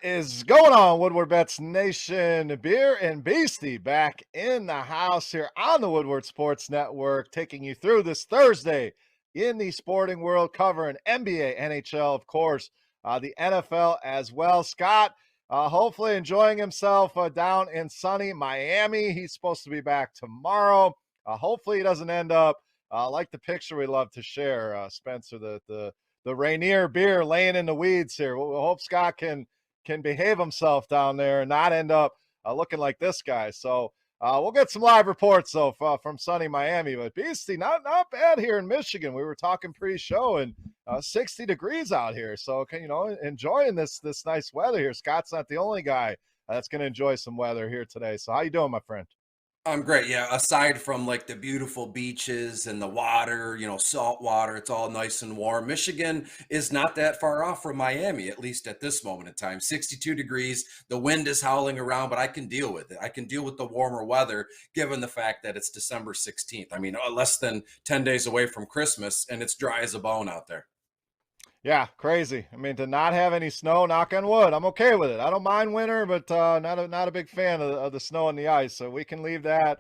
is going on, Woodward Bets Nation? Beer and Beastie back in the house here on the Woodward Sports Network, taking you through this Thursday in the sporting world, covering NBA, NHL, of course, the NFL as well. Scott, hopefully enjoying himself down in sunny Miami. He's supposed to be back tomorrow. Hopefully he doesn't end up like the picture we love to share, Spencer, the Rainier beer laying in the weeds here. We'll hope Scott can behave himself down there and not end up looking like this guy. So we'll get some live reports, though, from sunny Miami. But Beastie, not bad here in Michigan. We were talking pre-show, and 60 degrees out here. So, enjoying this nice weather here. Scott's not the only guy that's going to enjoy some weather here today. So how you doing, my friend? I'm great. Yeah. Aside from like the beautiful beaches and the water, salt water, it's all nice and warm. Michigan is not that far off from Miami, at least at this moment in time. 62 degrees. The wind is howling around, but I can deal with it. I can deal with the warmer weather given the fact that it's December 16th. I mean, less than 10 days away from Christmas, and it's dry as a bone out there. Yeah, crazy. I mean, to not have any snow, knock on wood, I'm okay with it. I don't mind winter, but not a big fan of the snow and the ice. So we can leave that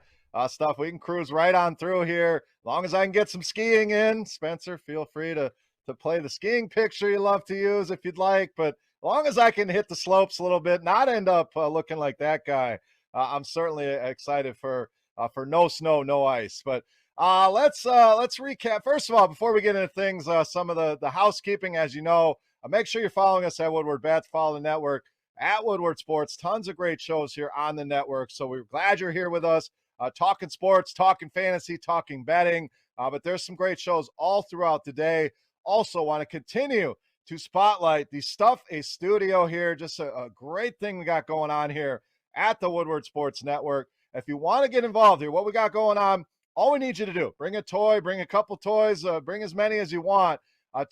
stuff. We can cruise right on through here. As long as I can get some skiing in. Spencer, feel free to play the skiing picture you love to use if you'd like. But as long as I can hit the slopes a little bit, not end up looking like that guy, I'm certainly excited for no snow, no ice. But let's recap. First of all, before we get into things, some of the housekeeping, as you know, make sure you're following us at Woodward Bets, follow the network at Woodward Sports. Tons of great shows here on the network. So we're glad you're here with us, talking sports, talking fantasy, talking betting. But there's some great shows all throughout the day. Also want to continue to spotlight the Stuff a Studio here. Just a great thing we got going on here at the Woodward Sports Network. If you want to get involved here, what we got going on, all we need you to do, bring a toy, bring a couple toys, bring as many as you want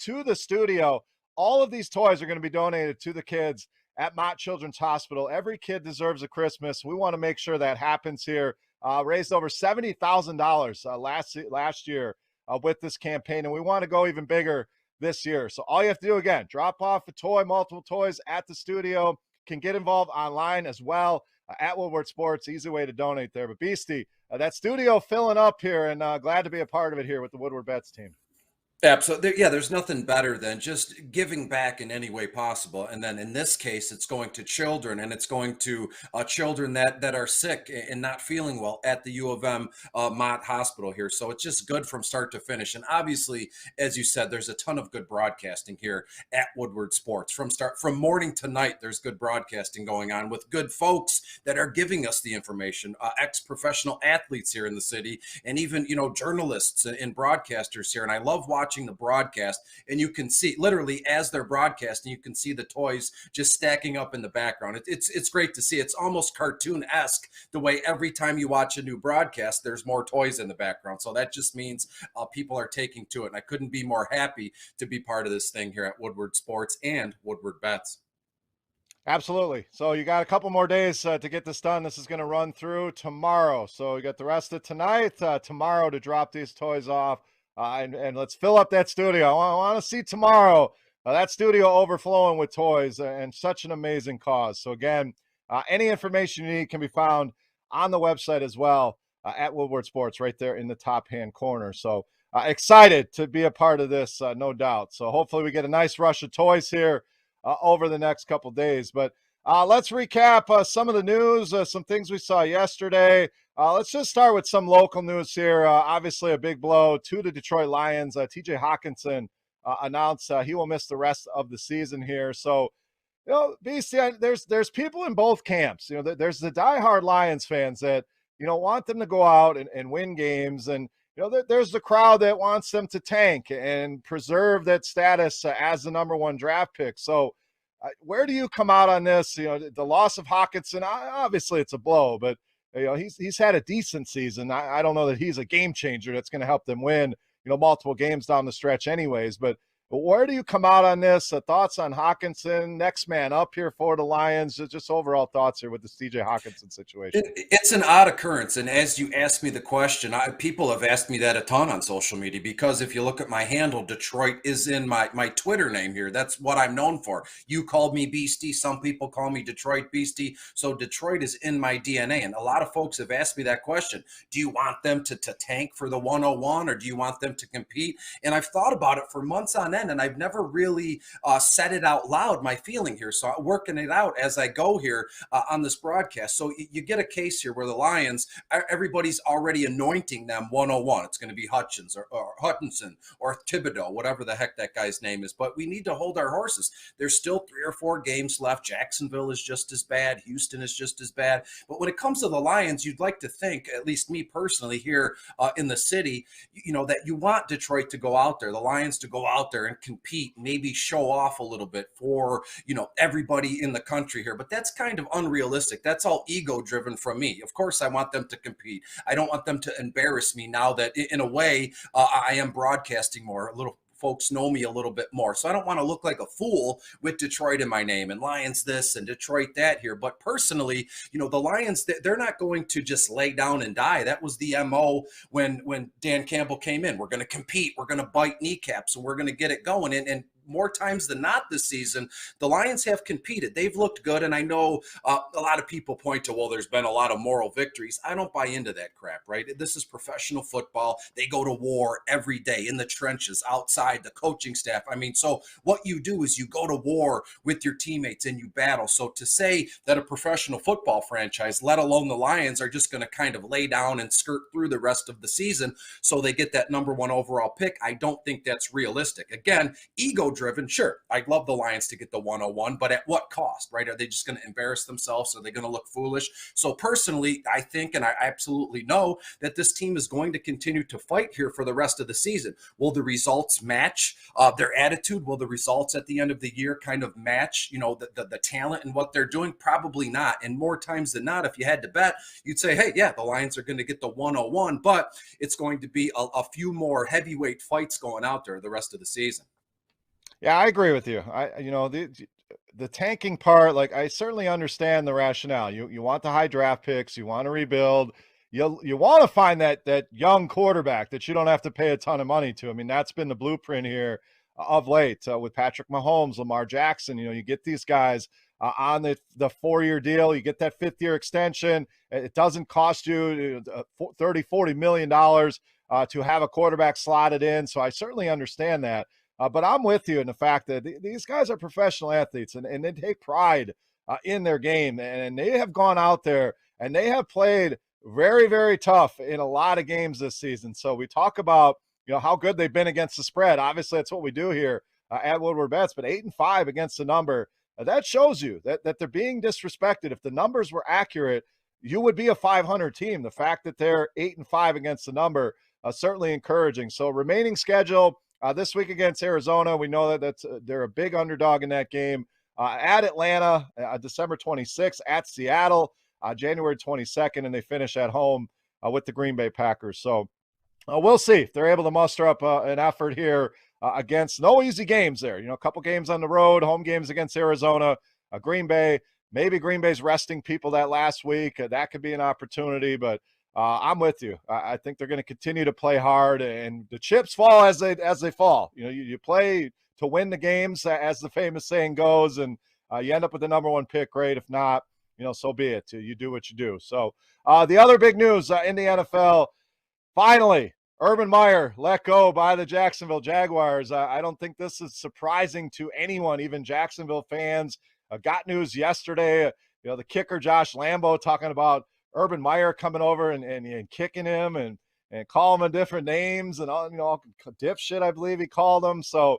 to the studio. All of these toys are going to be donated to the kids at Mott Children's Hospital. Every kid deserves a Christmas. We want to make sure that happens here. Raised over $70,000 last year with this campaign, and we want to go even bigger this year. So all you have to do, again, drop off a toy, multiple toys at the studio. Can get involved online as well at Woodward Sports. Easy way to donate there. But Beastie, that studio filling up here, and glad to be a part of it here with the Woodward Bets team. Absolutely. Yeah, there's nothing better than just giving back in any way possible. And then in this case, it's going to children, and it's going to children that are sick and not feeling well at the U of M Mott Hospital here. So it's just good from start to finish. And obviously, as you said, there's a ton of good broadcasting here at Woodward Sports. From morning to night, there's good broadcasting going on with good folks that are giving us the information, ex-professional athletes here in the city, and even, journalists and broadcasters here. And I love watching the broadcast, and you can see literally as they're broadcasting, you can see the toys just stacking up in the background. It's great to see. It's almost cartoon-esque the way every time you watch a new broadcast, there's more toys in the background. So that just means people are taking to it. And I couldn't be more happy to be part of this thing here at Woodward Sports and Woodward Bets. Absolutely. So you got a couple more days to get this done. This is going to run through tomorrow. So you got the rest of tonight, tomorrow to drop these toys off. And let's fill up that studio. I want to see tomorrow that studio overflowing with toys, and such an amazing cause. So again, any information you need can be found on the website as well at Woodward Sports, right there in the top hand corner. So excited to be a part of this, no doubt. So hopefully we get a nice rush of toys here over the next couple days. But let's recap some of the news, some things we saw yesterday. Let's just start with some local news here. Obviously, a big blow to the Detroit Lions. TJ Hawkinson announced he will miss the rest of the season here. So, Beastie, there's people in both camps. There's the diehard Lions fans that, want them to go out and win games. And, there's the crowd that wants them to tank and preserve that status as the number one draft pick. So, where do you come out on this? The loss of Hawkinson, obviously it's a blow, but he's had a decent season. I don't know that he's a game changer that's going to help them win, multiple games down the stretch anyways. But But where do you come out on this? Thoughts on Hockenson, next man up here for the Lions? Just overall thoughts here with the CJ Hockenson situation. It's an odd occurrence. And as you asked me the question, people have asked me that a ton on social media, because if you look at my handle, Detroit is in my Twitter name here. That's what I'm known for. You called me Beastie. Some people call me Detroit Beastie. So Detroit is in my DNA. And a lot of folks have asked me that question. Do you want them to tank for the 101, or do you want them to compete? And I've thought about it for months on end, and I've never really said it out loud, my feeling here. So I'm working it out as I go here on this broadcast. So you get a case here where the Lions, everybody's already anointing them 101. It's going to be Hutchins or Hutchinson or Thibodeau, whatever the heck that guy's name is. But we need to hold our horses. There's still 3 or 4 games left. Jacksonville is just as bad. Houston is just as bad. But when it comes to the Lions, you'd like to think, at least me personally here in the city, that you want Detroit to go out there, the Lions to go out there and compete, maybe show off a little bit for, everybody in the country here. But that's kind of unrealistic. That's all ego driven from me. Of course, I want them to compete. I don't want them to embarrass me now that, in a way, I am broadcasting more. A little folks know me a little bit more. So I don't want to look like a fool with Detroit in my name and Lions this and Detroit that here. But personally, the Lions, they're not going to just lay down and die. That was the MO when Dan Campbell came in. We're going to compete. We're going to bite kneecaps, and we're going to get it going. And more times than not this season, the Lions have competed. They've looked good. And I know a lot of people point to, well, there's been a lot of moral victories. I don't buy into that crap, right? This is professional football. They go to war every day in the trenches, outside, the coaching staff. So what you do is you go to war with your teammates and you battle. So to say that a professional football franchise, let alone the Lions, are just going to kind of lay down and skirt through the rest of the season so they get that number 1 overall pick, I don't think that's realistic. Again, ego driven. Sure, I'd love the Lions to get the 101, but at what cost, right? Are they just going to embarrass themselves? Are they going to look foolish? So personally, I think, and I absolutely know, that this team is going to continue to fight here for the rest of the season. Will the results match their attitude? Will the results at the end of the year kind of match, the talent and what they're doing? Probably not. And more times than not, if you had to bet, you'd say, hey, yeah, the Lions are going to get the 101, but it's going to be a few more heavyweight fights going out there the rest of the season. Yeah, I agree with you. The tanking part, like, I certainly understand the rationale. You want the high draft picks, you want to rebuild, you want to find that young quarterback that you don't have to pay a ton of money to. That's been the blueprint here of late with Patrick Mahomes, Lamar Jackson. You get these guys on the 4-year deal, you get that 5th-year extension. It doesn't cost you $30-40 million to have a quarterback slotted in. So I certainly understand that. But I'm with you in the fact that these guys are professional athletes and they take pride in their game. And they have gone out there and they have played very, very tough in a lot of games this season. So we talk about, how good they've been against the spread. Obviously, that's what we do here at Woodward Bets, but 8-5 against the number. That shows you that they're being disrespected. If the numbers were accurate, you would be a 500 team. The fact that they're 8-5 against the number, certainly encouraging. So remaining schedule, this week against Arizona, we know that they're a big underdog in that game. At Atlanta, December 26th, at Seattle, January 22nd, and they finish at home with the Green Bay Packers. So we'll see if they're able to muster up an effort here against no easy games there. A couple games on the road, home games against Arizona, Green Bay. Maybe Green Bay's resting people that last week. That could be an opportunity, but I'm with you. I think they're going to continue to play hard, and the chips fall as they fall. You play to win the games, as the famous saying goes, and you end up with the number 1 pick. Great. If not, so be it. You do what you do. So the other big news in the NFL, finally, Urban Meyer let go by the Jacksonville Jaguars. I don't think this is surprising to anyone, even Jacksonville fans. Got news yesterday. The kicker Josh Lambo talking about Urban Meyer coming over and kicking him and calling him different names and all dipshit, I believe he called him. So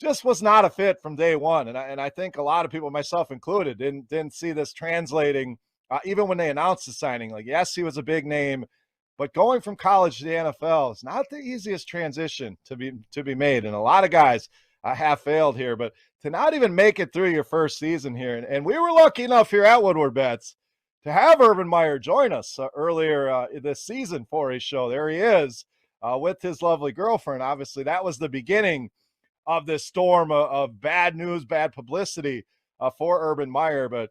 just was not a fit from day one. And I think a lot of people, myself included, didn't see this translating even when they announced the signing. Like, yes, he was a big name, but going from college to the NFL is not the easiest transition to be made. And a lot of guys have failed here, but to not even make it through your first season here. And we were lucky enough here at Woodward Bets to have Urban Meyer join us earlier this season for his show. There he is with his lovely girlfriend. Obviously, that was the beginning of this storm of bad news, bad publicity for Urban Meyer. But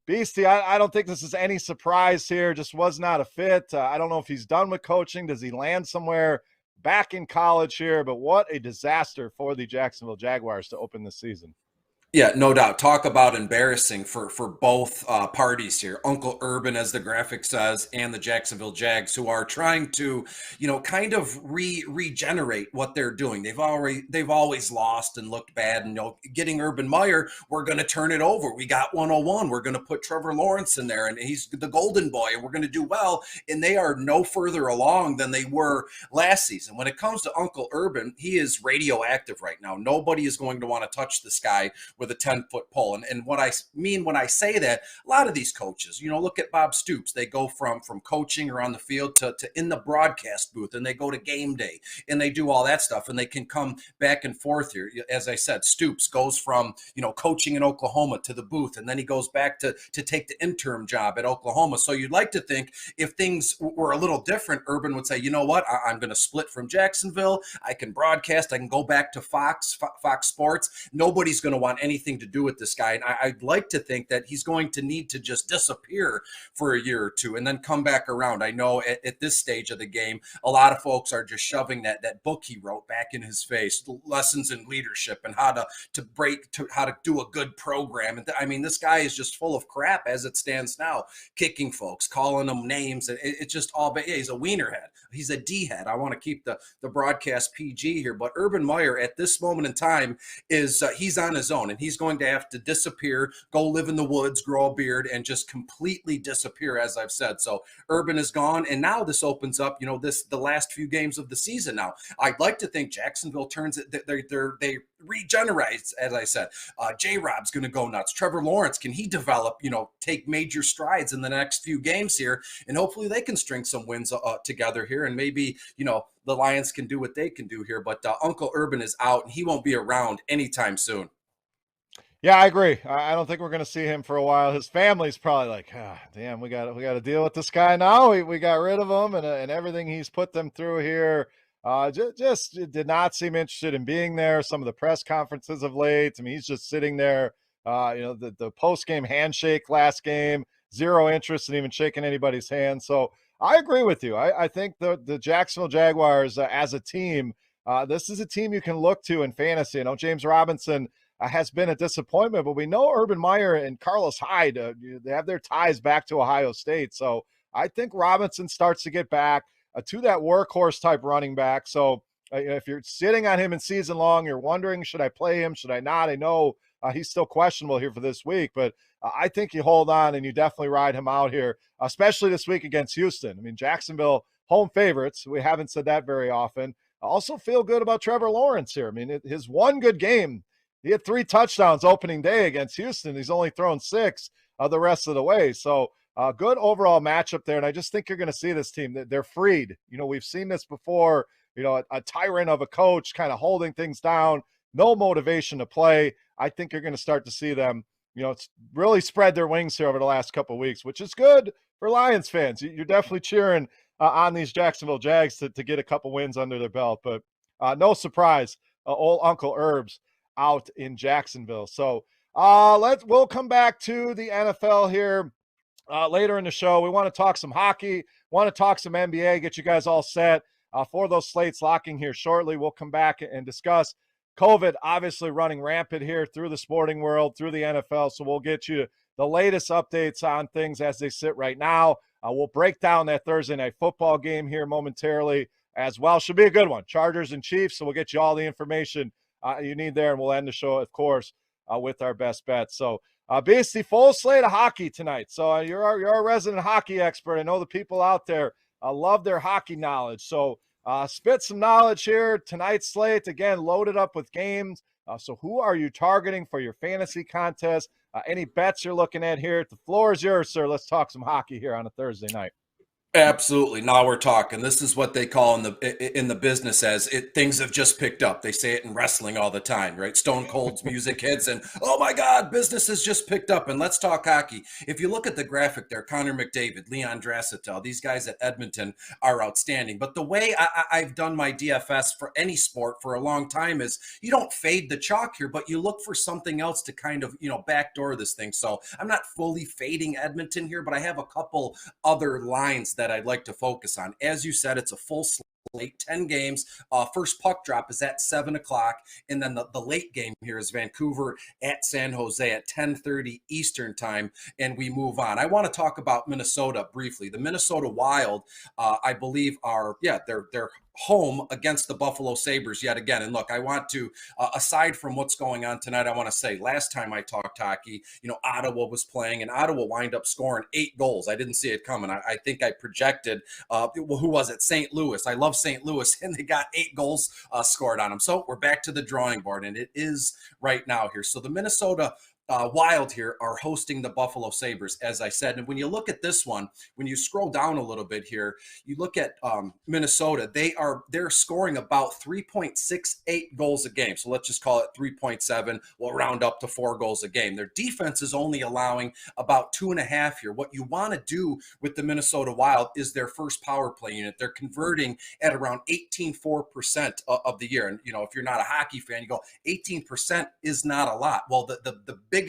Beastie, I don't think this is any surprise here. Just was not a fit. I don't know if he's done with coaching. Does he land somewhere back in college here? But what a disaster for the Jacksonville Jaguars to open the season. Yeah, no doubt. Talk about embarrassing for both parties here. Uncle Urban, as the graphic says, and the Jacksonville Jags, who are trying to, kind of regenerate what they're doing. They've always lost and looked bad. And getting Urban Meyer, we're going to turn it over. We got 101. We're going to put Trevor Lawrence in there, and he's the golden boy, and we're going to do well. And they are no further along than they were last season. When it comes to Uncle Urban, he is radioactive right now. Nobody is going to want to touch this guy with a 10-foot pole. And what I mean when I say that, a lot of these coaches, look at Bob Stoops. They go from coaching or on the field to in the broadcast booth, and they go to game day, and they do all that stuff, and they can come back and forth here. As I said, Stoops goes from, coaching in Oklahoma to the booth, and then he goes back to take the interim job at Oklahoma. So you'd like to think if things were a little different, Urban would say, you know what, I'm going to split from Jacksonville. I can broadcast. I can go back to Fox Sports. Nobody's going to want anything to do with this guy. And I'd like to think that he's going to need to just disappear for a year or two and then come back around. I know at this stage of the game, a lot of folks are just shoving that book he wrote back in his face, Lessons in Leadership and how to do a good program. And I mean, this guy is just full of crap as it stands now, kicking folks, calling them names. It's just all, but yeah, he's a wienerhead. He's a D-head. I want to keep the broadcast PG here, but Urban Meyer at this moment in time is he's on his own, and he's going to have to disappear, go live in the woods, grow a beard, and just completely disappear, as I've said. So Urban is gone, and now this opens up, the last few games of the season now. I'd like to think Jacksonville turns it, they regenerate, as I said. J-Rob's going to go nuts. Trevor Lawrence, can he develop, take major strides in the next few games here, and hopefully they can string some wins together here, and maybe, the Lions can do what they can do here. But Uncle Urban is out, and he won't be around anytime soon. Yeah, I agree. I don't think we're going to see him for a while. His family's probably like, damn, we got to deal with this guy now. We got rid of him, and everything he's put them through here. Just did not seem interested in being there. Some of the press conferences of late, I mean, he's just sitting there. The post-game handshake last game, zero interest in even shaking anybody's hand. So I agree with you. I think the Jacksonville Jaguars as a team, this is a team you can look to in fantasy. James Robinson has been a disappointment, but we know Urban Meyer and Carlos Hyde, they have their ties back to Ohio State. So I think Robinson starts to get back to that workhorse type running back. So if you're sitting on him in season long, you're wondering, should I play him? Should I not? I know he's still questionable here for this week, but I think you hold on and you definitely ride him out here, especially this week against Houston. I mean, Jacksonville, home favorites. We haven't said that very often. I also feel good about Trevor Lawrence here. I mean, his one good game, he had 3 touchdowns opening day against Houston. He's only thrown 6 the rest of the way. So good overall matchup there. And I just think you're going to see this team. They're freed. We've seen this before, a tyrant of a coach kind of holding things down, no motivation to play. I think you're going to start to see them, it's really spread their wings here over the last couple of weeks, which is good for Lions fans. You're definitely cheering on these Jacksonville Jags to get a couple wins under their belt. But no surprise, old Uncle Herb's out in Jacksonville. So we'll come back to the NFL here later in the show. We want to talk some hockey, want to talk some NBA, get you guys all set for those slates locking here shortly. We'll come back and discuss COVID obviously running rampant here through the sporting world, through the NFL. So we'll get you the latest updates on things as they sit right now. We'll break down that Thursday night football game here momentarily as well. Should be a good one. Chargers and Chiefs. So we'll get you all the information you need there, and we'll end the show, of course, with our best bets. So, Beastie, full slate of hockey tonight. So you're a resident hockey expert. I know the people out there love their hockey knowledge. So spit some knowledge here. Tonight's slate, again, loaded up with games. So who are you targeting for your fantasy contest? Any bets you're looking at here? The floor is yours, sir. Let's talk some hockey here on a Thursday night. Absolutely. Now we're talking. This is what they call in the business as things have just picked up. They say it in wrestling all the time, right? Stone Cold's music hits and oh my God, business has just picked up. And let's talk hockey. If you look at the graphic there, Connor McDavid, Leon Draisaitl, these guys at Edmonton are outstanding. But the way I've done my DFS for any sport for a long time is you don't fade the chalk here, but you look for something else to kind of, backdoor this thing. So I'm not fully fading Edmonton here, but I have a couple other lines that I'd like to focus on. As you said, it's a full slate, 10 games. First puck drop is at 7 o'clock. And then the late game here is Vancouver at San Jose at 10:30 Eastern time. And we move on. I want to talk about Minnesota briefly. The Minnesota Wild, I believe, they're home against the Buffalo Sabres yet again. And look, I want to, aside from what's going on tonight, I want to say last time I talked hockey, Ottawa was playing and Ottawa wind up scoring 8 goals. I didn't see it coming. I think I projected, who was it? St. Louis. I love St. Louis, and they got 8 goals scored on them. So we're back to the drawing board, and it is right now here. So the Minnesota Wild here are hosting the Buffalo Sabres, as I said. And when you look at this one, when you scroll down a little bit here, you look at Minnesota. They're scoring about 3.68 goals a game. So let's just call it 3.7. We'll round up to 4 goals a game. Their defense is only allowing about 2.5 here. What you want to do with the Minnesota Wild is their first power play unit. They're converting at around 18.4% of the year. And if you're not a hockey fan, you go 18% is not a lot. Well, the biggest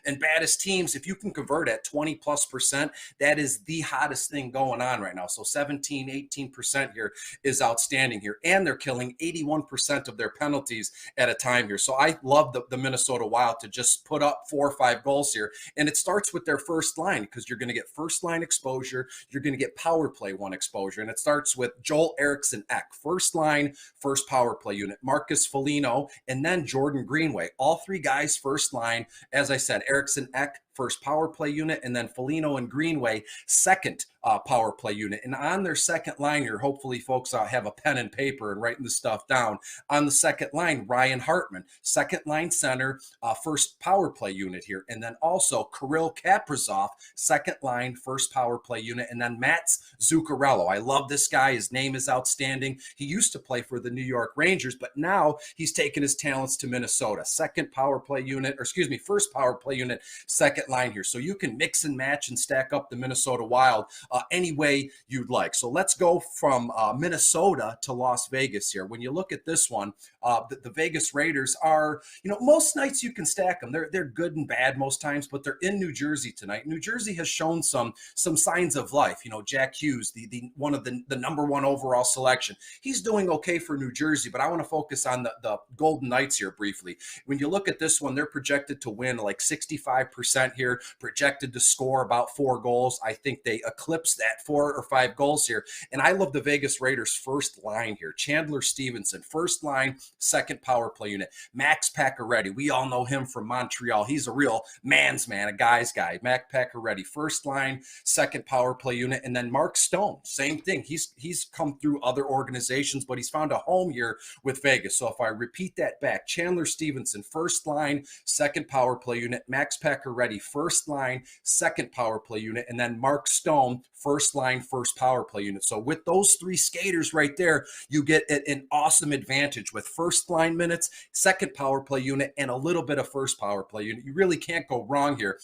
and baddest teams, if you can convert at 20+%, that is the hottest thing going on right now. So 18% here is outstanding here. And they're killing 81% of their penalties at a time here. So I love the Minnesota Wild to just put up 4 or 5 goals here. And it starts with their first line, because you're going to get first line exposure. You're going to get power play 1 exposure. And it starts with Joel Eriksson Ek, first line, first power play unit, Marcus Foligno, and then Jordan Greenway. All 3 guys first line. As I said, Eriksson Ek, first power play unit, and then Foligno and Greenway, second power play unit. And on their second line here, hopefully folks have a pen and paper and writing this stuff down. On the second line, Ryan Hartman, second line center, first power play unit here. And then also Kirill Kaprizov, second line, first power play unit. And then Mats Zuccarello. I love this guy. His name is outstanding. He used to play for the New York Rangers, but now he's taken his talents to Minnesota. Second power play unit, first power play unit, second line here. So you can mix and match and stack up the Minnesota Wild any way you'd like. So let's go from Minnesota to Las Vegas here. When you look at this one, the Vegas Raiders are, most nights you can stack them. They're good and bad most times, but they're in New Jersey tonight. New Jersey has shown some signs of life. Jack Hughes, the one of the number 1 overall selection, he's doing okay for New Jersey, but I want to focus on the Golden Knights here briefly. When you look at this one, they're projected to win like 65% here, projected to score about 4 goals. I think they eclipse that 4 or 5 goals here. And I love the Vegas Raiders first line here. Chandler Stevenson, first line, second power play unit. Max Pacioretty, we all know him from Montreal. He's a real man's man, a guy's guy. Max Pacioretty, first line, second power play unit. And then Mark Stone, same thing. He's come through other organizations, but he's found a home here with Vegas. So if I repeat that back, Chandler Stevenson, first line, second power play unit. Max Pacioretty, first line, second power play unit. And then Mark Stone, first line, first power play unit. So with those 3 skaters right there, you get an awesome advantage with first line minutes, second power play unit, and a little bit of first power play unit. You really can't go wrong here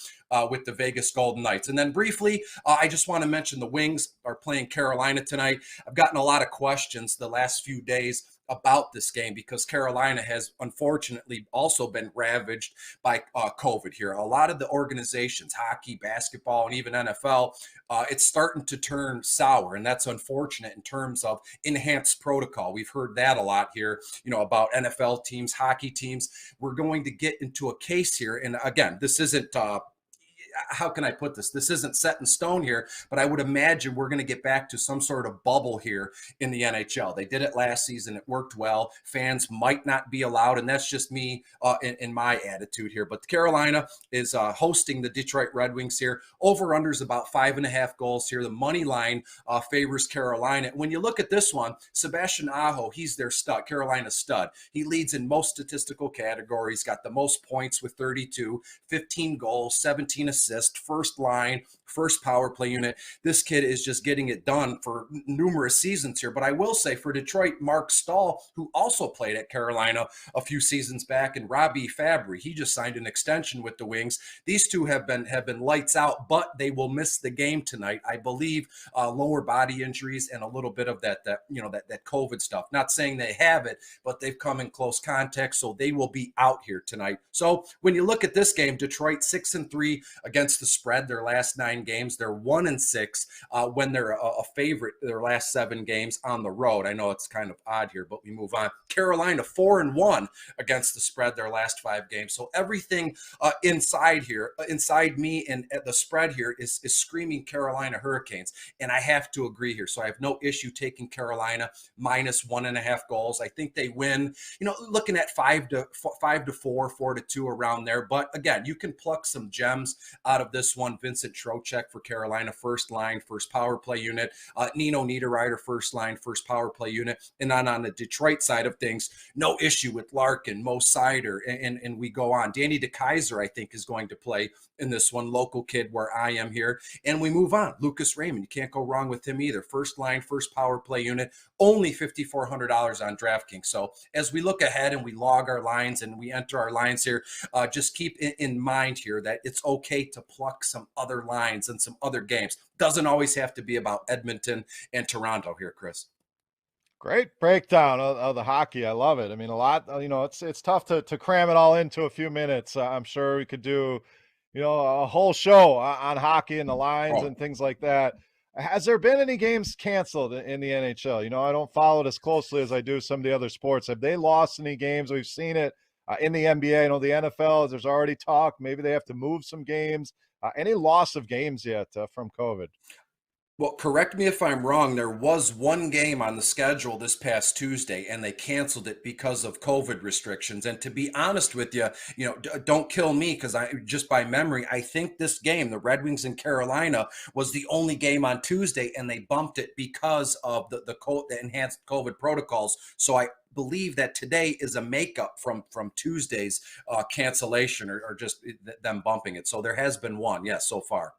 with the Vegas Golden Knights. And then briefly, I just want to mention the Wings are playing Carolina tonight. I've gotten a lot of questions the last few days about this game because Carolina has unfortunately also been ravaged by COVID here. A lot of the organizations, hockey, basketball, and even NFL, it's starting to turn sour, and that's unfortunate in terms of enhanced protocol. We've heard that a lot here, about NFL teams, hockey teams. We're going to get into a case here, and again, this isn't how can I put this? This isn't set in stone here, but I would imagine we're going to get back to some sort of bubble here in the NHL. They did it last season. It worked well. Fans might not be allowed, and that's just me in my attitude here. But Carolina is hosting the Detroit Red Wings here. Over-under is about 5.5 goals here. The money line favors Carolina. When you look at this one, Sebastian Aho, he's their stud, Carolina stud. He leads in most statistical categories, got the most points with 32, 15 goals, 17 assists, assist, first line, first power play unit. This kid is just getting it done for numerous seasons here. But I will say for Detroit, Mark Stahl, who also played at Carolina a few seasons back, and Robbie Fabry, he just signed an extension with the Wings. These two have been lights out, but they will miss the game tonight. I believe lower body injuries and a little bit of that COVID stuff. Not saying they have it, but they've come in close contact, so they will be out here tonight. So when you look at this game, Detroit 6-3 against the spread their last 9 games. They're 1-6 when they're a favorite their last 7 games on the road. I know it's kind of odd here, but we move on. Carolina 4-1 against the spread their last 5 games. So everything inside here, inside me and at the spread here is screaming Carolina Hurricanes. And I have to agree here. So I have no issue taking Carolina minus 1.5 goals. I think they win, looking at 5-4, 4-2 around there. But again, you can pluck some gems out of this one. Vincent Trocheck for Carolina, first line, first power play unit. Nino Niederreiter, first line, first power play unit. And then on the Detroit side of things, no issue with Larkin, Mo Sider, and we go on. Danny DeKeyser, I think, is going to play in this one, local kid where I am here. And we move on. Lucas Raymond, you can't go wrong with him either. First line, first power play unit, only $5,400 on DraftKings. So as we look ahead and we log our lines and we enter our lines here, just keep in mind here that it's okay to pluck some other lines and some other games. Doesn't always have to be about Edmonton and Toronto here, Chris. Great breakdown of the hockey. I love it. I mean, a lot, it's tough to cram it all into a few minutes. I'm sure we could do, a whole show on hockey and the lines and things like that. Has there been any games canceled in the NHL? I don't follow it as closely as I do some of the other sports. Have they lost any games? We've seen it in the NBA. The NFL, there's already talk. Maybe they have to move some games. Any loss of games yet from COVID? Well, correct me if I'm wrong. There was one game on the schedule this past Tuesday, and they canceled it because of COVID restrictions. And to be honest with you, don't kill me because just by memory, I think this game, the Red Wings in Carolina, was the only game on Tuesday, and they bumped it because of the enhanced COVID protocols. So I believe that today is a makeup from Tuesday's cancellation or just them bumping it. So there has been one, yes, so far.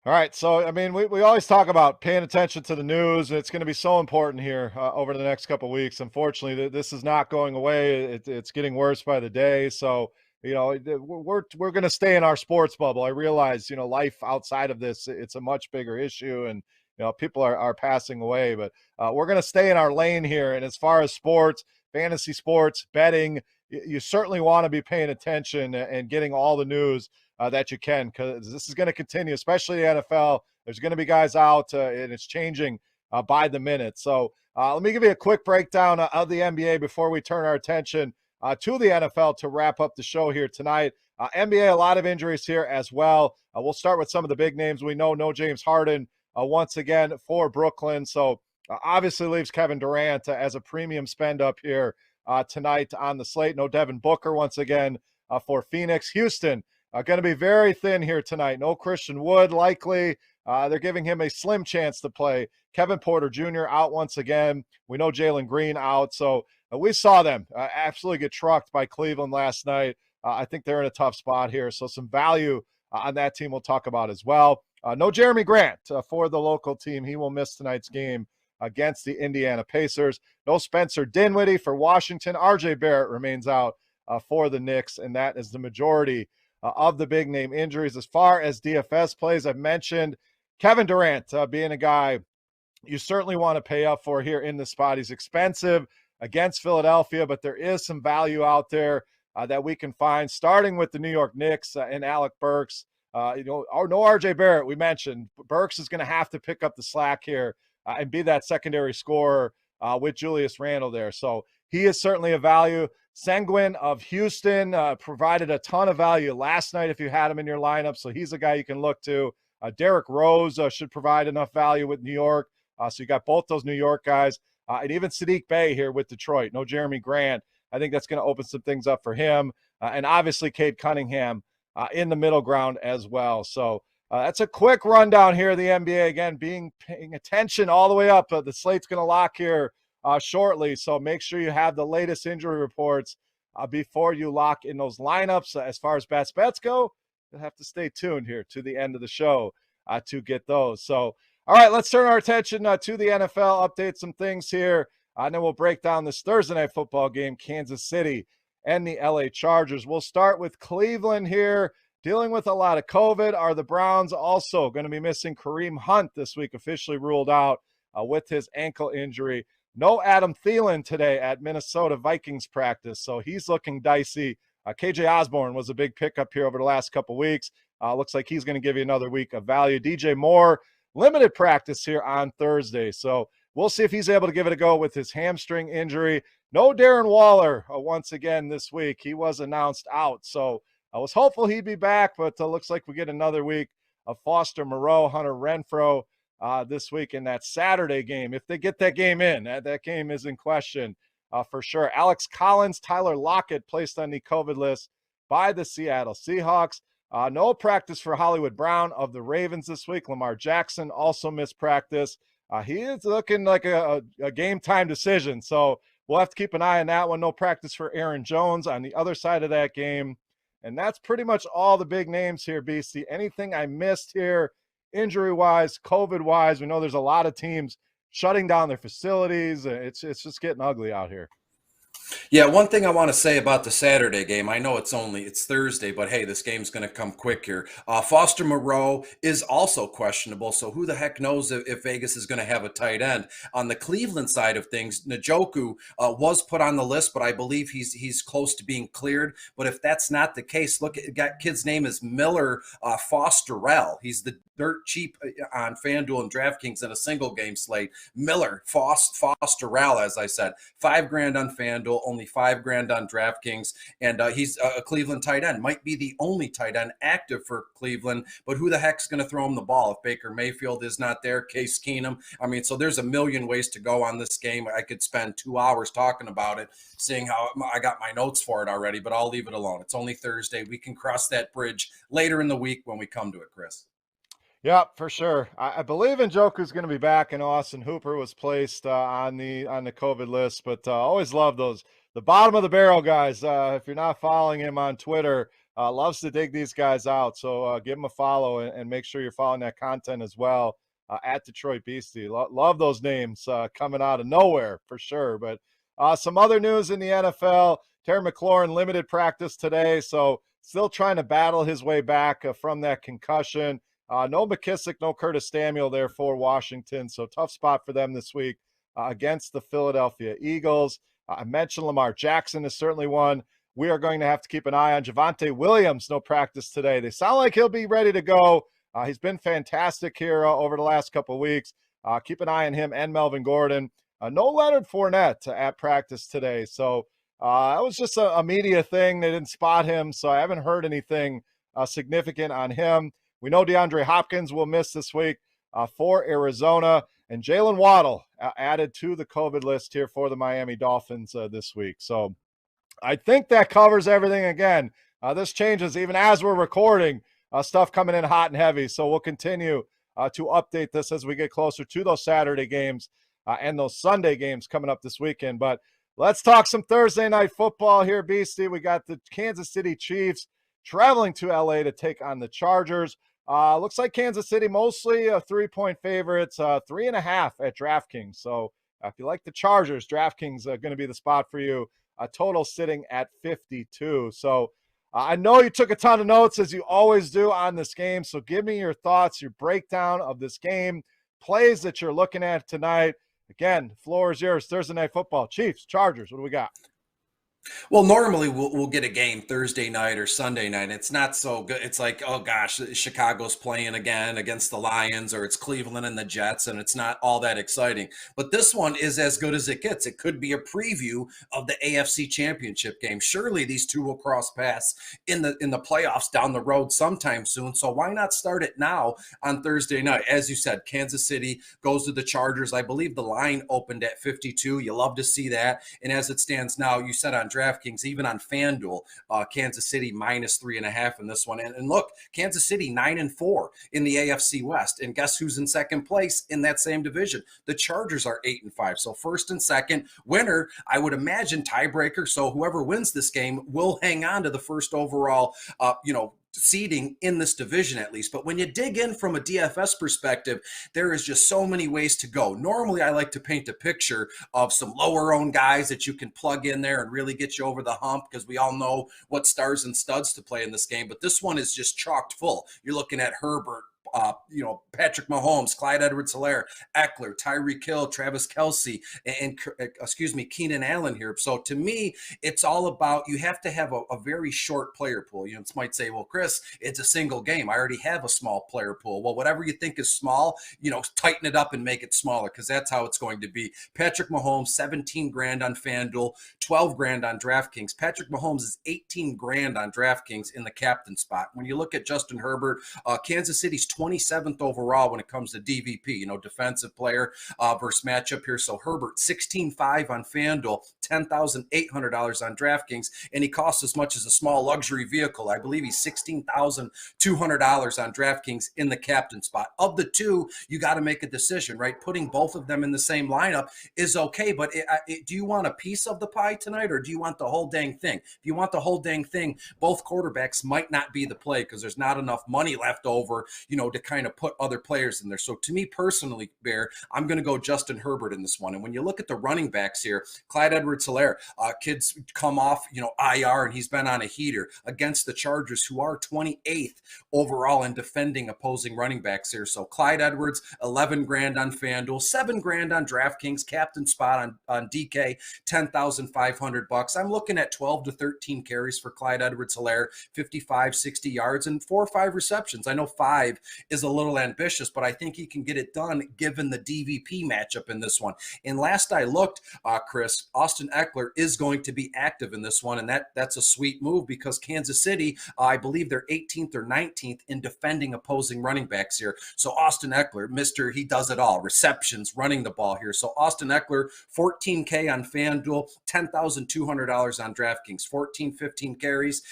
All right. So, I mean, we always talk about paying attention to the news. It's going to be so important here over the next couple of weeks. Unfortunately, this is not going away. It's getting worse by the day. So, we're going to stay in our sports bubble. I realize, life outside of this, it's a much bigger issue and, people are passing away, but we're going to stay in our lane here. And as far as sports, fantasy sports, betting, you certainly want to be paying attention and getting all the news that you can, because this is going to continue, especially the NFL. There's going to be guys out, and it's changing by the minute. So let me give you a quick breakdown of the NBA before we turn our attention to the NFL to wrap up the show here tonight. NBA, a lot of injuries here as well. We'll start with some of the big names. We know no James Harden once again for Brooklyn. So obviously leaves Kevin Durant as a premium spend up here tonight on the slate. No Devin Booker once again for Phoenix. Houston, going to be very thin here tonight. No Christian Wood, likely. They're giving him a slim chance to play. Kevin Porter Jr. out once again. We know Jalen Green out. So we saw them absolutely get trucked by Cleveland last night. I think they're in a tough spot here. So some value on that team we'll talk about as well. No Jeremy Grant for the local team. He will miss tonight's game against the Indiana Pacers. No Spencer Dinwiddie for Washington. RJ Barrett remains out for the Knicks, and that is the majority of the big name injuries. As far as DFS plays, I've mentioned Kevin Durant being a guy you certainly want to pay up for here in the spot. He's expensive against Philadelphia, but there is some value out there that we can find, starting with the New York Knicks and Alec Burks. No RJ Barrett, we mentioned. Burks is going to have to pick up the slack here and be that secondary scorer with Julius Randle there. So he is certainly a value. Sengun of Houston provided a ton of value last night if you had him in your lineup, so he's a guy you can look to. Derrick Rose should provide enough value with New York, so you got both those New York guys, and even Sadiq Bey here with Detroit. No Jeremy Grant. I think that's going to open some things up for him, and obviously Cade Cunningham in the middle ground as well. So that's a quick rundown here of the NBA. Again, paying attention all the way up. The slate's going to lock here shortly, so make sure you have the latest injury reports before you lock in those lineups. As far as bets go, you'll have to stay tuned here to the end of the show to get those. So, all right, let's turn our attention to the NFL, update some things here, and then we'll break down this Thursday night football game, Kansas City and the LA Chargers. We'll start with Cleveland here, dealing with a lot of COVID. Are the Browns also going to be missing Kareem Hunt this week, officially ruled out with his ankle injury? No Adam Thielen today at Minnesota Vikings practice, so he's looking dicey. KJ Osborne was a big pickup here over the last couple weeks. Looks like he's going to give you another week of value. DJ Moore, limited practice here on Thursday, so we'll see if he's able to give it a go with his hamstring injury. No Darren Waller once again this week. He was announced out, so I was hopeful he'd be back, but looks like we get another week of Foster Moreau, Hunter Renfrow this week in that Saturday game. If they get that game in, that game is in question for sure. Alex Collins, Tyler Lockett placed on the COVID list by the Seattle Seahawks. No practice for Hollywood Brown of the Ravens this week. Lamar Jackson also missed practice. He is looking like a game time decision, so we'll have to keep an eye on that one. No practice for Aaron Jones on the other side of that game. And that's pretty much all the big names here, Beastie. Anything I missed here, injury-wise, COVID-wise? We know there's a lot of teams shutting down their facilities. It's just getting ugly out here. Yeah, one thing I want to say about the Saturday game, I know it's Thursday, but hey, this game's going to come quick here. Foster Moreau is also questionable, so who the heck knows if Vegas is going to have a tight end. On the Cleveland side of things, Njoku was put on the list, but I believe he's close to being cleared. But if that's not the case, look, that kid's name is Miller Fosterell. He's the dirt cheap on FanDuel and DraftKings in a single game slate. Miller Fosterell, as I said, $5,000 on FanDuel, only $5,000 on DraftKings, and he's a Cleveland tight end. Might be the only tight end active for Cleveland, but who the heck's going to throw him the ball if Baker Mayfield is not there? Case Keenum. I mean, so there's a million ways to go on this game. I could spend 2 hours talking about it, seeing how I got my notes for it already, but I'll leave it alone. It's only Thursday. We can cross that bridge later in the week when we come to it, Chris. Yeah, for sure. I believe Njoku's going to be back, and Austin Hooper was placed on the COVID list. But always love the bottom of the barrel guys. If you're not following him on Twitter, loves to dig these guys out. So give him a follow and make sure you're following that content as well at Detroit Beastie. Love those names coming out of nowhere for sure. But some other news in the NFL: Terry McLaurin limited practice today, so still trying to battle his way back from that concussion. No McKissick, no Curtis Samuel there for Washington, so tough spot for them this week against the Philadelphia Eagles. I mentioned Lamar Jackson is certainly one we are going to have to keep an eye on. Javonte Williams, no practice today. They sound like he'll be ready to go. He's been fantastic here over the last couple of weeks. Keep an eye on him and Melvin Gordon. No Leonard Fournette at practice today, so that was just a media thing. They didn't spot him, so I haven't heard anything significant on him. We know DeAndre Hopkins will miss this week for Arizona, and Jalen Waddle added to the COVID list here for the Miami Dolphins this week. So I think that covers everything. Again, this changes even as we're recording, stuff coming in hot and heavy. So we'll continue to update this as we get closer to those Saturday games and those Sunday games coming up this weekend. But let's talk some Thursday night football here, Beastie. We got the Kansas City Chiefs traveling to LA to take on the Chargers. Looks like Kansas City mostly 3-point favorites, 3.5 at DraftKings. So if you like the Chargers, DraftKings going to be the spot for you. Total sitting at 52. So I know you took a ton of notes, as you always do on this game. So give me your thoughts, your breakdown of this game, plays that you're looking at tonight. Again, floor is yours. Thursday night football, Chiefs, Chargers. What do we got? Well, normally we'll get a game Thursday night or Sunday night. It's not so good. It's like, oh gosh, Chicago's playing again against the Lions, or it's Cleveland and the Jets, and it's not all that exciting. But this one is as good as it gets. It could be a preview of the AFC Championship game. Surely these two will cross paths in the playoffs down the road sometime soon. So why not start it now on Thursday night? As you said, Kansas City goes to the Chargers. I believe the line opened at 52. You love to see that. And as it stands now, you said on DraftKings, even on FanDuel, Kansas City -3.5 in this one. And look, Kansas City 9-4 in the AFC West. And guess who's in second place in that same division? The Chargers are 8-5. So first and second, winner, I would imagine tiebreaker. So whoever wins this game will hang on to the first overall, seeding in this division at least. But when you dig in from a DFS perspective, there is just so many ways to go. Normally, I like to paint a picture of some lower owned guys that you can plug in there and really get you over the hump, because we all know what stars and studs to play in this game. But this one is just chocked full. You're looking at Herbert, Patrick Mahomes, Clyde Edwards-Helaire, Eckler, Tyreek Hill, Travis Kelsey, and Keenan Allen here. So to me, it's all about, you have to have a very short player pool. You might say, well, Chris, it's a single game. I already have a small player pool. Well, whatever you think is small, tighten it up and make it smaller, because that's how it's going to be. Patrick Mahomes, 17 grand on FanDuel, 12 grand on DraftKings. Patrick Mahomes is 18 grand on DraftKings in the captain spot. When you look at Justin Herbert, Kansas City's 27th overall when it comes to DVP, defensive player versus matchup here. So Herbert, 16.5 on FanDuel, $10,800 on DraftKings, and he costs as much as a small luxury vehicle. I believe he's $16,200 on DraftKings in the captain spot. Of the two, you got to make a decision, right? Putting both of them in the same lineup is okay, but do you want a piece of the pie tonight, or do you want the whole dang thing? If you want the whole dang thing, both quarterbacks might not be the play, because there's not enough money left over, to kind of put other players in there. So to me personally, Bear, I'm going to go Justin Herbert in this one. And when you look at the running backs here, Clyde Edwards-Helaire, kid's come off, IR, and he's been on a heater against the Chargers, who are 28th overall in defending opposing running backs here. So Clyde Edwards, 11 grand on FanDuel, 7 grand on DraftKings, captain spot on DK, $10,500. I'm looking at 12 to 13 carries for Clyde Edwards-Helaire, 55, 60 yards, and 4 or 5 receptions. I know 5 is a little ambitious, but I think he can get it done given the DVP matchup in this one. And last I looked, Chris, Austin Eckler is going to be active in this one, and that's a sweet move, because Kansas City, I believe they're 18th or 19th in defending opposing running backs here. So Austin Eckler, he does it all, receptions, running the ball here. So Austin Eckler, 14K on FanDuel, $10,200 on DraftKings, 14, 15 carries,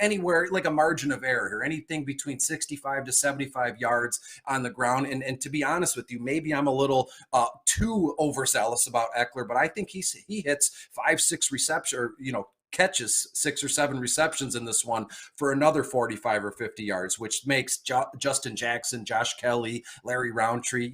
anywhere like a margin of error here, anything between 65 to 75 yards on the ground. And to be honest with you, maybe I'm a little too overzealous about Eckler, but I think he hits 5, 6 reception, or catches 6 or 7 receptions in this one for another 45 or 50 yards, which makes Justin Jackson, Josh Kelly, Larry Roundtree,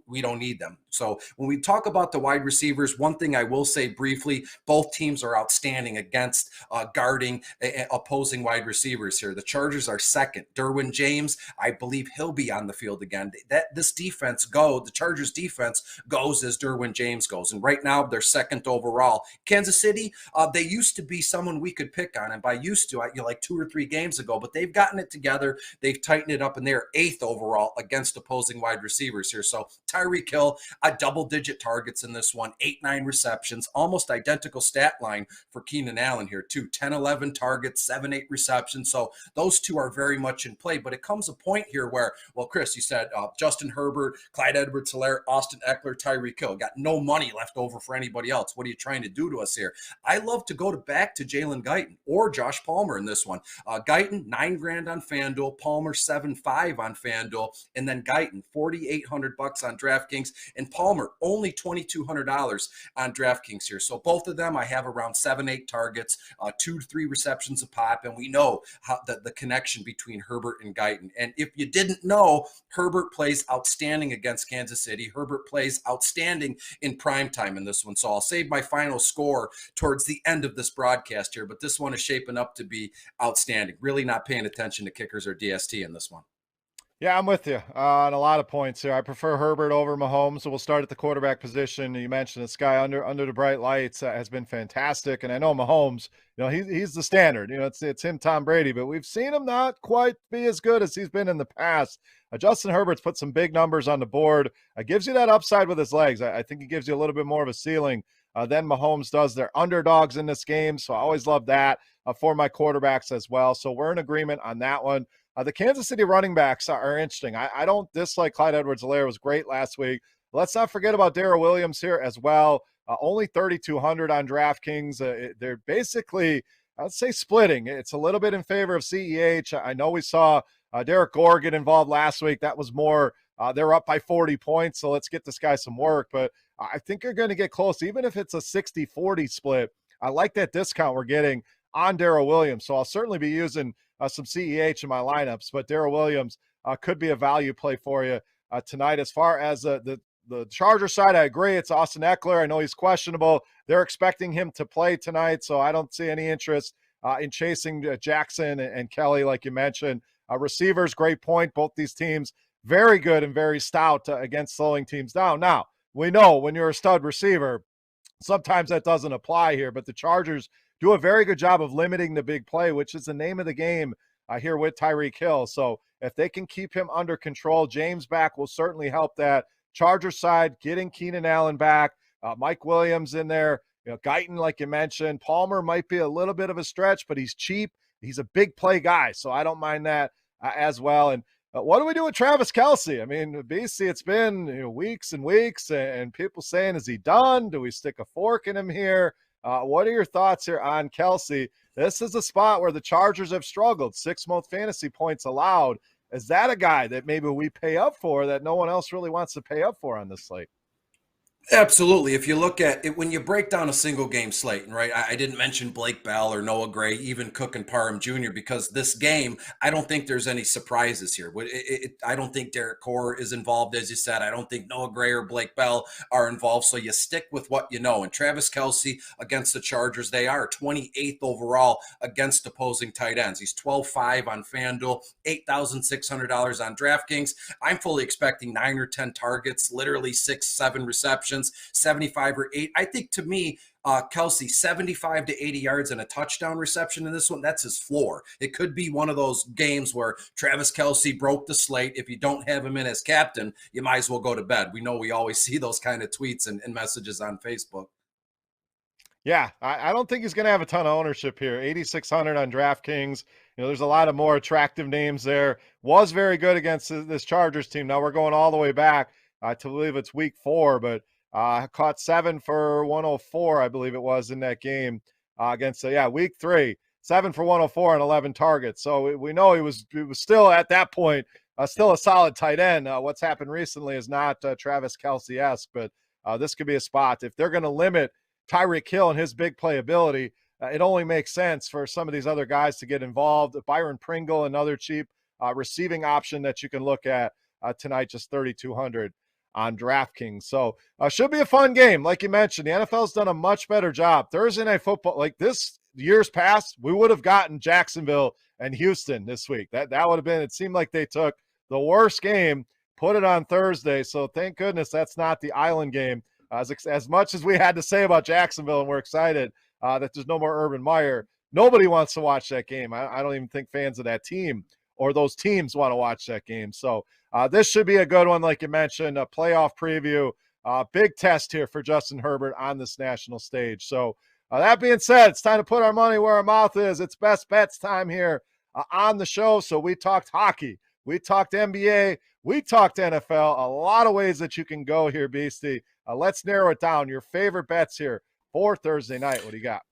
we don't need them. So when we talk about the wide receivers, one thing I will say briefly, both teams are outstanding against guarding opposing wide receivers here. The Chargers are second. Derwin James, I believe he'll be on the field again. The Chargers defense goes as Derwin James goes. And right now they're second overall. Kansas City, they used to be someone we could pick on. And by used to, like 2 or 3 games ago, but they've gotten it together. They've tightened it up, and they're 8th overall against opposing wide receivers here. So Tyreek Hill, double-digit targets in this one, 8, 9 receptions, almost identical stat line for Keenan Allen here too, 10, 11 targets, 7, 8 receptions. So those two are very much in play, but it comes a point here where, well, Chris, you said Justin Herbert, Clyde Edwards-Helaire, Austin Eckler, Tyreek Hill, got no money left over for anybody else. What are you trying to do to us here? I love to go back to Jalen Guyton or Josh Palmer in this one. Guyton, 9 grand on FanDuel, Palmer 7.5 on FanDuel, and then Guyton, $4,800 on DraftKings, and Palmer only $2,200 on DraftKings here. So both of them, I have around 7, 8 targets, 2 to 3 receptions a pop, and we know how the connection between Herbert and Guyton. And if you didn't know, Herbert plays outstanding against Kansas City. Herbert plays outstanding in primetime in this one. So I'll save my final score towards the end of this broadcast here, but this one is shaping up to be outstanding. Really not paying attention to kickers or DST in this one. Yeah, I'm with you on a lot of points here. I prefer Herbert over Mahomes. So we'll start at the quarterback position. You mentioned this guy under the bright lights has been fantastic, and I know Mahomes, he's the standard. It's him, Tom Brady, but we've seen him not quite be as good as he's been in the past. Justin Herbert's put some big numbers on the board. Gives you that upside with his legs. I think he gives you a little bit more of a ceiling than Mahomes does. They're underdogs in this game, so I always love that for my quarterbacks as well. So we're in agreement on that one. The Kansas City running backs are interesting. I don't dislike Clyde Edwards-Helaire. Was great last week. Let's not forget about Darrell Williams here as well. Only 3,200 on DraftKings. They're basically, I'd say, splitting. It's a little bit in favor of CEH. I know we saw Derek Gore get involved last week. That was more, they're up by 40 points, so let's get this guy some work. But I think you're going to get close, even if it's a 60-40 split. I like that discount we're getting on Darrell Williams. So I'll certainly be using some CEH in my lineups, but Darrell Williams could be a value play for you tonight. As far as the Charger side, I agree. It's Austin Eckler. I know he's questionable. They're expecting him to play tonight, so I don't see any interest in chasing Jackson and Kelly, like you mentioned. Receivers, great point. Both these teams very good and very stout against slowing teams down. Now, we know when you're a stud receiver, sometimes that doesn't apply here, but the Chargers do a very good job of limiting the big play, which is the name of the game here with Tyreek Hill. So if they can keep him under control, James back will certainly help that. Chargers side, getting Keenan Allen back, Mike Williams in there, Guyton, like you mentioned. Palmer might be a little bit of a stretch, but he's cheap. He's a big play guy, so I don't mind that as well. And what do we do with Travis Kelsey? I mean, Beastie, it's been weeks and weeks, and people saying, is he done? Do we stick a fork in him here? What are your thoughts here on Kelsey? This is a spot where the Chargers have struggled. 6 most fantasy points allowed. Is that a guy that maybe we pay up for that no one else really wants to pay up for on this slate? Absolutely. If you look at it, when you break down a single game slate, right? I didn't mention Blake Bell or Noah Gray, even Cook and Parham Jr., because this game, I don't think there's any surprises here. I don't think Derek Carr is involved, as you said. I don't think Noah Gray or Blake Bell are involved. So you stick with what you know. And Travis Kelsey against the Chargers, they are 28th overall against opposing tight ends. He's 12-5 on FanDuel, $8,600 on DraftKings. I'm fully expecting 9 or 10 targets, literally 6-7 receptions. 75 or 8. I think to me, Kelsey, 75 to 80 yards and a touchdown reception in this one, that's his floor. It could be one of those games where Travis Kelsey broke the slate. If you don't have him in as captain, you might as well go to bed. We know we always see those kind of tweets and messages on Facebook. Yeah, I don't think he's going to have a ton of ownership here. 8,600 on DraftKings. There's a lot of more attractive names there. Was very good against this Chargers team. Now we're going all the way back to believe it's week 4, but caught 7 for 104, I believe it was, in that game against, week 3. 7 for 104 and 11 targets. So we know he was still at that point, still a solid tight end. What's happened recently is not Travis Kelsey-esque, but this could be a spot. If they're going to limit Tyreek Hill and his big playability, it only makes sense for some of these other guys to get involved. Byron Pringle, another cheap receiving option that you can look at tonight, just 3,200 on DraftKings. So should be a fun game. Like you mentioned, the NFL's done a much better job. Thursday Night Football, like this years past, we would have gotten Jacksonville and Houston this week. That would have been, it seemed like they took the worst game, put it on Thursday. So thank goodness that's not the island game. As much as we had to say about Jacksonville, and we're excited that there's no more Urban Meyer, nobody wants to watch that game. I don't even think fans of that team or those teams want to watch that game. So this should be a good one, like you mentioned, a playoff preview. Big test here for Justin Herbert on this national stage. So that being said, it's time to put our money where our mouth is. It's best bets time here on the show. So we talked hockey. We talked NBA. We talked NFL. A lot of ways that you can go here, Beastie. Let's narrow it down. Your favorite bets here for Thursday night. What do you got?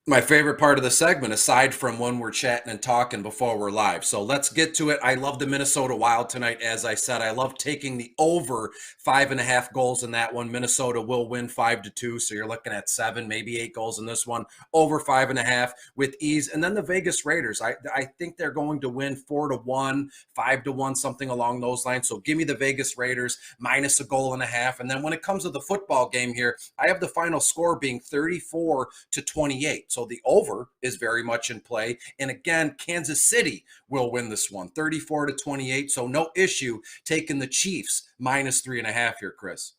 My favorite part of the segment, aside from when we're chatting and talking before we're live. So let's get to it. I love the Minnesota Wild tonight. As I said, I love taking the over 5.5 goals in that one. Minnesota will win 5-2. So you're looking at 7, maybe 8 goals in this one, over 5.5 with ease. And then the Vegas Raiders, I think they're going to win 4-1, 5-1, something along those lines. So give me the Vegas Raiders minus 1.5 goals. And then when it comes to the football game here, I have the final score being 34-28. So the over is very much in play. And again, Kansas City will win this one, 34-28. So no issue taking the Chiefs minus 3.5 here, Chris.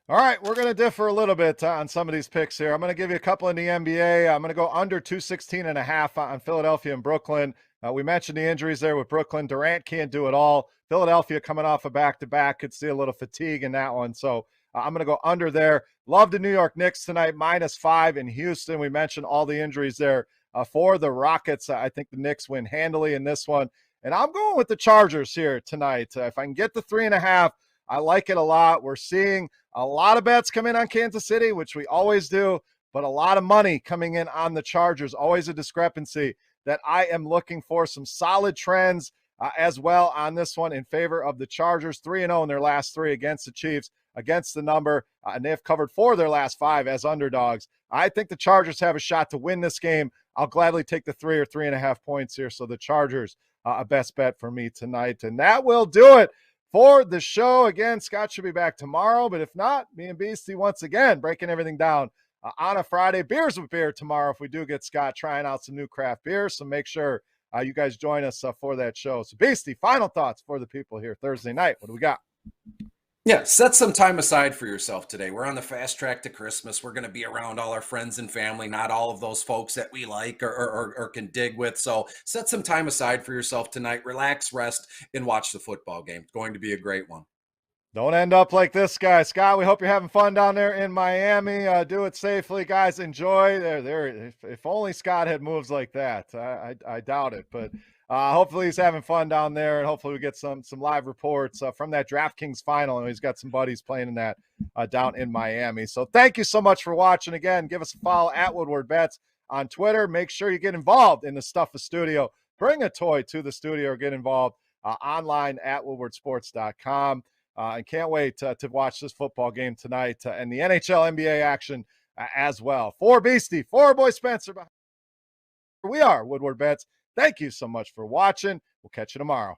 All right, we're going to differ a little bit on some of these picks here. I'm going to give you a couple in the NBA. I'm going to go under 216.5 on Philadelphia and Brooklyn. We mentioned the injuries there with Brooklyn. Durant can't do it all. Philadelphia coming off a back-to-back could see a little fatigue in that one. So I'm going to go under there. Love the New York Knicks tonight, -5 in Houston. We mentioned all the injuries there for the Rockets. I think the Knicks win handily in this one. And I'm going with the Chargers here tonight. If I can get the 3.5, I like it a lot. We're seeing a lot of bets come in on Kansas City, which we always do, but a lot of money coming in on the Chargers. Always a discrepancy that I am looking for. Some solid trends as well on this one in favor of the Chargers. 3-0 in their last 3 against the Chiefs. against the number, and they have covered 4 of their last 5 as underdogs. I think the Chargers have a shot to win this game. I'll gladly take the 3 or 3.5 points here. So the Chargers, a best bet for me tonight. And that will do it for the show. Again, Scott should be back tomorrow, but if not, me and Beastie once again breaking everything down on a Friday. Beers with Beer tomorrow if we do get Scott trying out some new craft beers. So make sure you guys join us for that show. So Beastie, final thoughts for the people here Thursday night. What do we got? Yeah, set some time aside for yourself today. We're on the fast track to Christmas. We're going to be around all our friends and family, not all of those folks that we like or can dig with. So set some time aside for yourself tonight. Relax, rest, and watch the football game. It's going to be a great one. Don't end up like this guy. Scott, we hope you're having fun down there in Miami. Do it safely, guys. Enjoy. If only Scott had moves like that. I doubt it, but hopefully he's having fun down there, and hopefully we get some live reports from that DraftKings final. And he's got some buddies playing in that down in Miami. So thank you so much for watching. Again, give us a follow at Woodward Bets on Twitter. Make sure you get involved in the Stuff of Studio. Bring a toy to the studio or get involved online at woodwardsports.com. And can't wait to watch this football game tonight and the NHL NBA action as well. For Beastie, for boy Spencer, we are Woodward Bets. Thank you so much for watching. We'll catch you tomorrow.